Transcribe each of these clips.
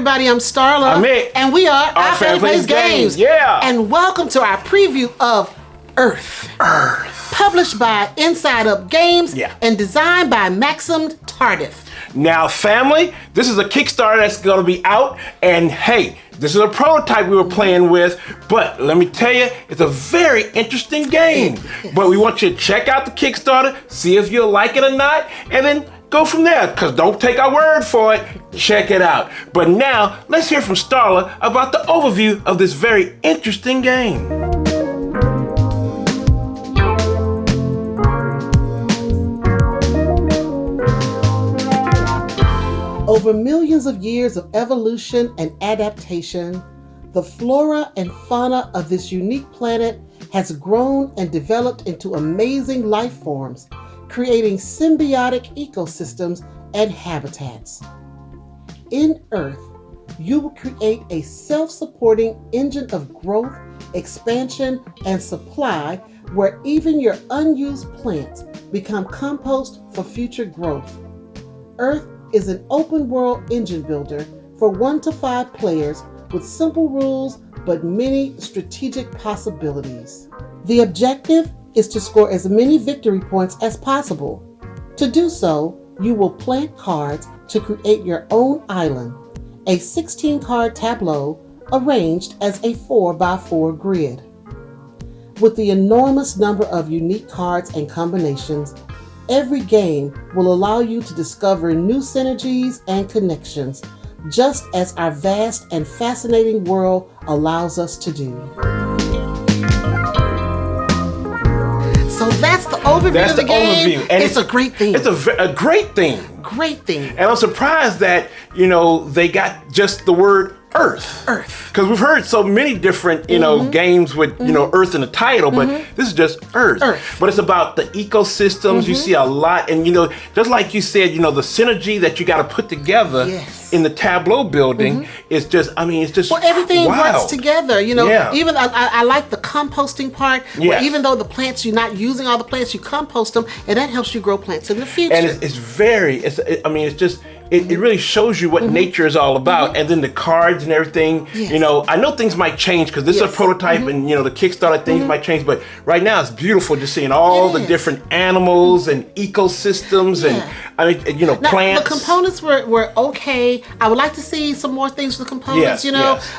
everybody. I'm Starla. I'm Mik. And we are Our Family Plays Games. Yeah. And welcome to our preview of Earth. Published by Inside Up Games. Yeah. And designed by Maxime Tardif. Now, family, this is a Kickstarter that's going to be out. And hey, this is a prototype we were playing with. But let me tell you, it's a very interesting game. Yes. But we want you to check out the Kickstarter, see if you'll like it or not, and then go from there, because don't take our word for it. Check it out. But now, let's hear from Starla about the overview of this very interesting game. Over millions of years of evolution and adaptation, the flora and fauna of this unique planet has grown and developed into amazing life forms, creating symbiotic ecosystems and habitats. In Earth, you will create a self-supporting engine of growth, expansion, and supply where even your unused plants become compost for future growth. Earth is an open-world engine builder for 1 to 5 players with simple rules but many strategic possibilities. The objective is to score as many victory points as possible. To do so, you will plant cards to create your own island, a 16-card tableau arranged as a 4x4 grid. With the enormous number of unique cards and combinations, every game will allow you to discover new synergies and connections, just as our vast and fascinating world allows us to do. So that's the overview of the game. And it's a great theme. It's a great theme. Great theme. And I'm surprised that, they got just the word Earth. Because we've heard so many different, games with, Earth in the title, but this is just Earth. But it's about the ecosystems. You see a lot. And, just like you said, the synergy that you got to put together in the tableau building is just, it's just well, everything wild. works together, Even I like the composting part, where even though the plants, you're not using all the plants, you compost them, and that helps you grow plants in the future. And it really shows you what nature is all about. And then the cards and everything, I know things might change because this is a prototype and, the Kickstarter things might change. But right now it's beautiful just seeing all the different animals and ecosystems and, now, plants. The components were okay. I would like to see some more things with the components,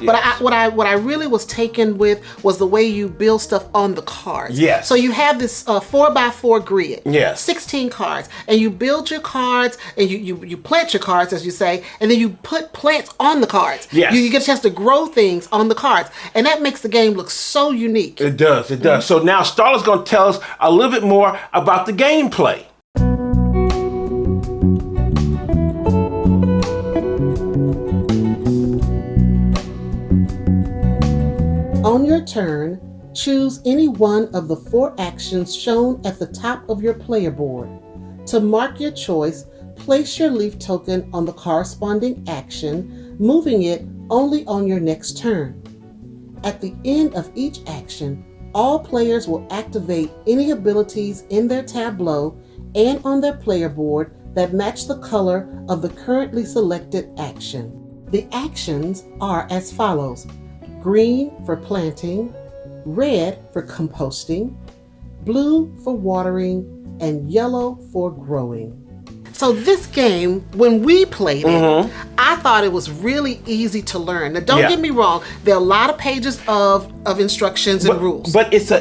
But what I really was taken with was the way you build stuff on the cards. Yes. So you have this 4x4 grid. Yes. 16 cards. And you build your cards and you plant your cards, as you say, and then you put plants on the cards. Yes. You get a chance to grow things on the cards. And that makes the game look so unique. It does. So now Starla's going to tell us a little bit more about the gameplay. On your turn, choose any one of the 4 actions shown at the top of your player board. To mark your choice, place your leaf token on the corresponding action, moving it only on your next turn. At the end of each action, all players will activate any abilities in their tableau and on their player board that match the color of the currently selected action. The actions are as follows: green for planting, red for composting, blue for watering, and yellow for growing. So this game, when we played it, I thought it was really easy to learn. Now, don't get me wrong. There are a lot of pages of instructions and rules. But it's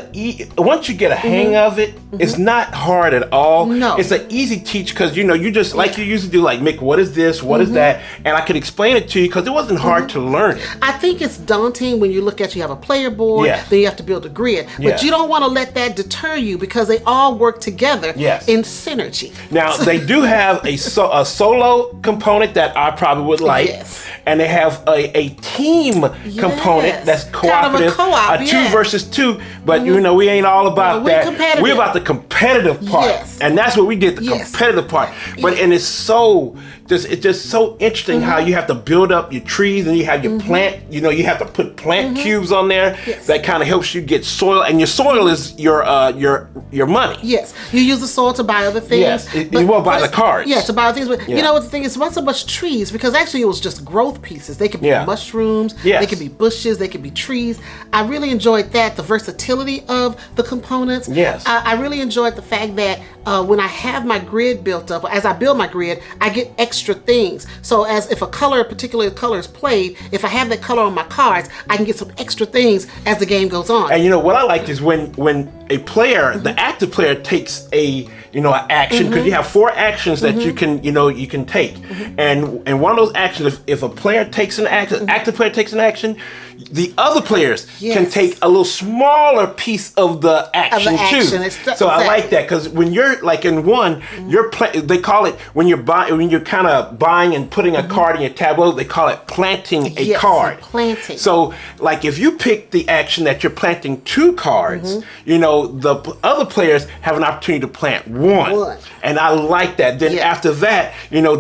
once you get a hang of it, it's not hard at all. No. It's an easy teach because, you just, like you usually do, like, Mik, what is this? What is that? And I could explain it to you because it wasn't hard to learn it. I think it's daunting when you look at, you have a player board, then you have to build a grid. But you don't want to let that deter you because they all work together in synergy. Now, they do have a solo component that I probably would like. And they have a team component that's cooperative. Kind of a co-op, 2 versus 2. But, we ain't all about that. Competitive. We're about the competitive part. Yes. And that's what we did, the Yes. competitive part. But and it's just so interesting how you have to build up your trees and you have your plant, you have to put plant cubes on there. Yes. That kind of helps you get soil, and your soil is your money. Yes, you use the soil to buy other things. Yes, you will buy the cards. Yeah, to buy other things. But Yeah. you know what the thing is? It's not so much trees, because actually it was just growth pieces. They could be mushrooms. Yes. They could be bushes. They could be trees. I really enjoyed that, the versatility of the components. Yes. I really enjoyed the fact that when I have my grid built up, as I build my grid, I get extra things. So as if a particular color is played, if I have that color on my cards, I can get some extra things as the game goes on. And what I liked is when a player, the active player, takes an action, because you have 4 actions that you can take, and one of those actions, if a player takes an action, active player takes an action, the other players can take a little smaller piece of the action too. So I like that, because when you're like in one, they call it when you're kind of buying and putting a card in your tableau, they call it planting a card. Planting. So like if you pick the action that you're planting 2 cards, the other players have an opportunity to plant 1. And I like that. Then after that,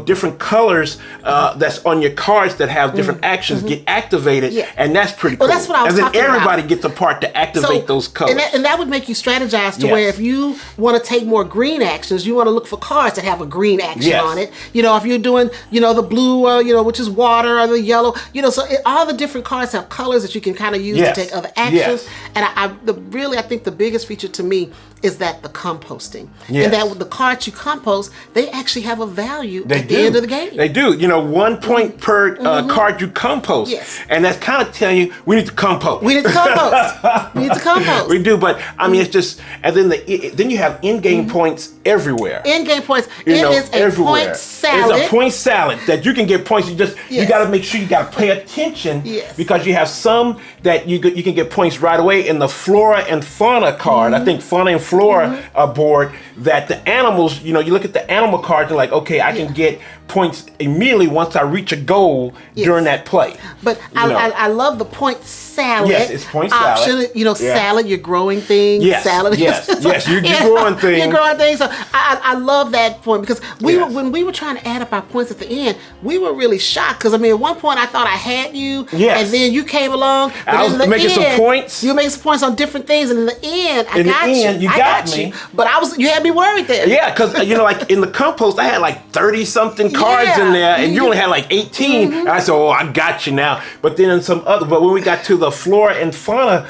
different colors that's on your cards that have different actions get activated, and that's pretty cool. Well, that's what I was talking about. And then everybody gets a part to activate those colors. And that would make you strategize to where if you want to take more green actions, you want to look for cards that have a green action on it. If you're doing, the blue, which is water, or the yellow, so all the different cards have colors that you can kind of use to take other actions. And I think the biggest feature to me is that the composting. And that with the cards you compost, they actually have a value at the end of the game. They do. 1 point per card you compost. Yes. And that's kind of telling you we need to compost. We need to compost. We do, but I mean, it's just, and then you have in-game points everywhere. In-game points. It is a everywhere. point salad. It's a point salad that you can get points. You got to make sure you got to pay attention, because you have some that you can get points right away in the flora and fauna card. I think fauna and flora board, that the animals, you look at the animal cards and like, okay, I can get points immediately once I reach a goal during that play. But I love the point salad. Yes, it's point salad. Option. Salad, you're growing things. Yes, salad. yes, you're growing things. You're growing things. So I love that point, because when we were trying to add up our points at the end, we were really shocked, because at one point I thought I had you, and then you came along. But I was making some points. You were making some points on different things, and in the end, I got you. But you had me worried there. Yeah, because like in the compost, I had like 30-something cards in there, and you only had like 18. And I said, "Oh, I got you now." But then in but when we got to the flora and fauna,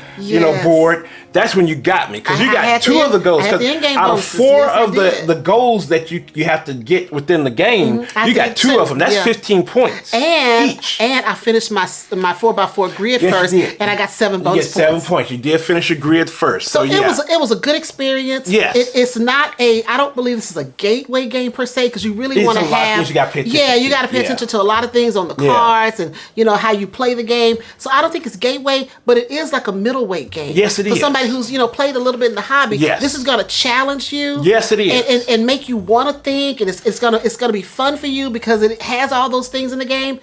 board, that's when you got me, because you got 2 of the goals. Because out of 4 of the goals that you have to get within the game, you got 2 of them. That's 15 points each. And I finished my 4x4 grid first, and I got 7 bonus points. You get 7 points. You did finish your grid first. So it was a good experience. Yes. It's not I don't believe this is a gateway game per se, because you really want to have. You got to pay attention. Yeah, you got to pay attention to a lot of things on the cards, and how you play the game. So I don't think it's gateway, but it is like a middleweight game. Yes, it is. For somebody who's played a little bit in the hobby. Yes. This is going to challenge you. Yes, it is. And make you want to think, and it's gonna be fun for you, because it has all those things in the game.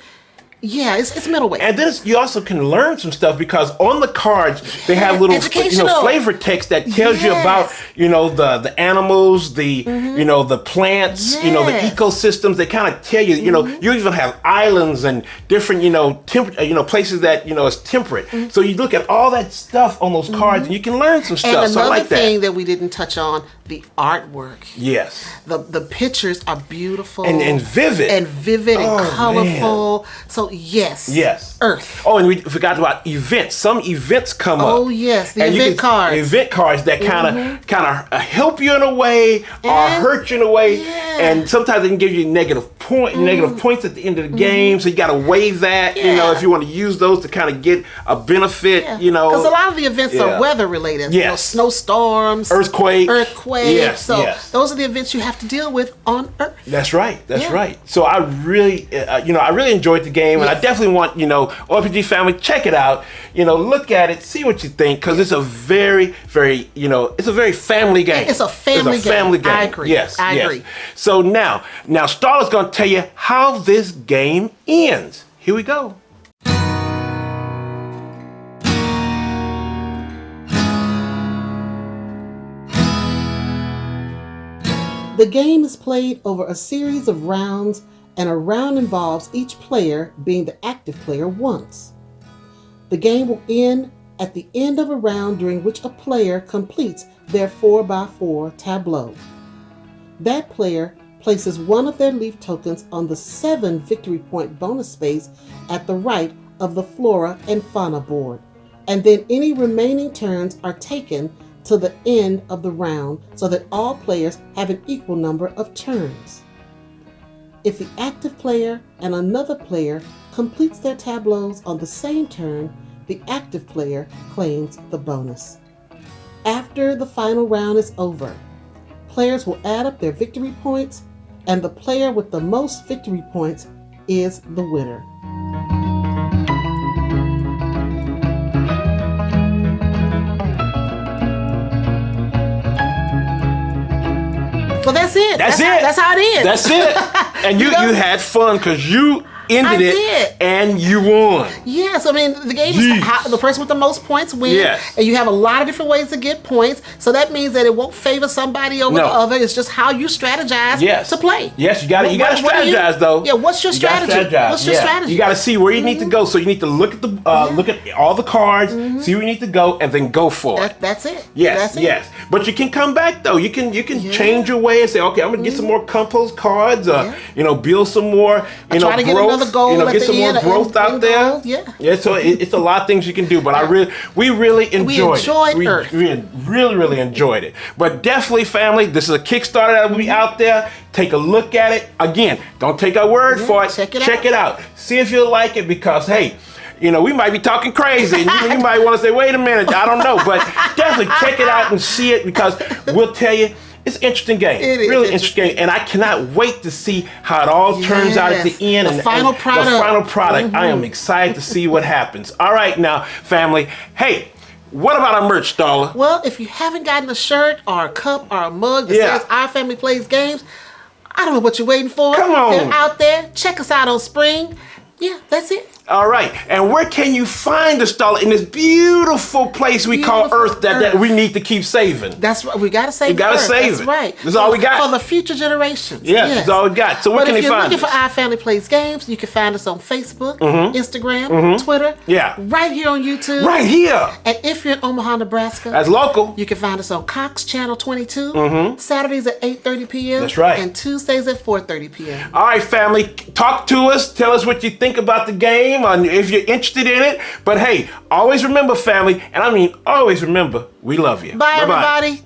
Yeah, it's middleweight. And then you also can learn some stuff, because on the cards they have little flavor text that tells you about the animals, the the plants, the ecosystems. They kind of tell you. You even have islands and different places that is temperate. So you look at all that stuff on those cards, and you can learn some stuff. And so I like that. another thing that we didn't touch on, the artwork. Yes. The pictures are beautiful and vivid and colorful. Man. So yes. Earth. Oh, and we forgot about events. Some events come up. Oh yes, the event cards. Event cards that kind of help you in a way, or hurt you in a way, and sometimes they can give you negative points at the end of the game. So you got to weigh that. If you want to use those to kind of get a benefit. Because a lot of the events are weather related. Yes. Snowstorms, earthquake. Yes. So those are the events you have to deal with on Earth. That's right. That's right. So I really, I really enjoyed the game, and I definitely want OFPG family, check it out. Look at it, see what you think, because it's a very, very, it's a very family game. It's a family game. I agree. Yes, I agree. So now Starla's going to tell you how this game ends. Here we go. The game is played over a series of rounds, and a round involves each player being the active player once. The game will end at the end of a round during which a player completes their 4x4 tableau. That player places one of their leaf tokens on the 7 victory point bonus space at the right of the flora and fauna board, and then any remaining turns are taken to the end of the round so that all players have an equal number of turns. If the active player and another player completes their tableaus on the same turn, the active player claims the bonus. After the final round is over, players will add up their victory points, and the player with the most victory points is the winner. Well, that's it. That's it. That's how it is. That's it. And you had fun because you ended it and you won. Yes, I mean the game is the person with the most points wins. Yes. And you have a lot of different ways to get points. So that means that it won't favor somebody over the other. It's just how you strategize to play. Yes, you got to strategize though. Yeah, what's your strategy? What's your strategy? You got to see where you need to go. So you need to look at the look at all the cards, see where you need to go, and then go for it. That's it. Yes, yes. But you can come back though. You can change your way and say, okay, I'm gonna get some more compost cards. Build some more. Try to get another goal. Get some more growth out there. Yeah. So it's a lot of things you can do. But we really enjoyed it. We really enjoyed it. But definitely, family, this is a Kickstarter that will be out there. Take a look at it. Again, don't take our word for it. Check it out. See if you like it because hey. We might be talking crazy. You might want to say, wait a minute, I don't know. But definitely check it out and see it because we'll tell you, it's an interesting game. It is really interesting game. And I cannot wait to see how it all turns out at the end. The final product. I am excited to see what happens. All right, now, family. Hey, what about our merch, Starla? Well, if you haven't gotten a shirt or a cup or a mug that says Our Family Plays Games, I don't know what you're waiting for. Come on. They're out there. Check us out on Spring. Yeah, that's it. All right, and where can you find the Starla in this beautiful place we call Earth that we need to keep saving? That's right. We gotta save. We gotta save it. That's right. That's all we got for the future generations. Yes, that's all we got. So where can they find us? If you're looking for Our Family Plays Games, you can find us on Facebook, Instagram, Twitter. Yeah. Right here on YouTube. Right here. And if you're in Omaha, Nebraska, that's local. You can find us on Cox Channel 22. Saturdays at 8:30 p.m. That's right. And Tuesdays at 4:30 p.m. All right, family, talk to us. Tell us what you think about the game, and if you're interested in it. But hey, always remember, family, and I mean always remember, we love you. Bye, everybody.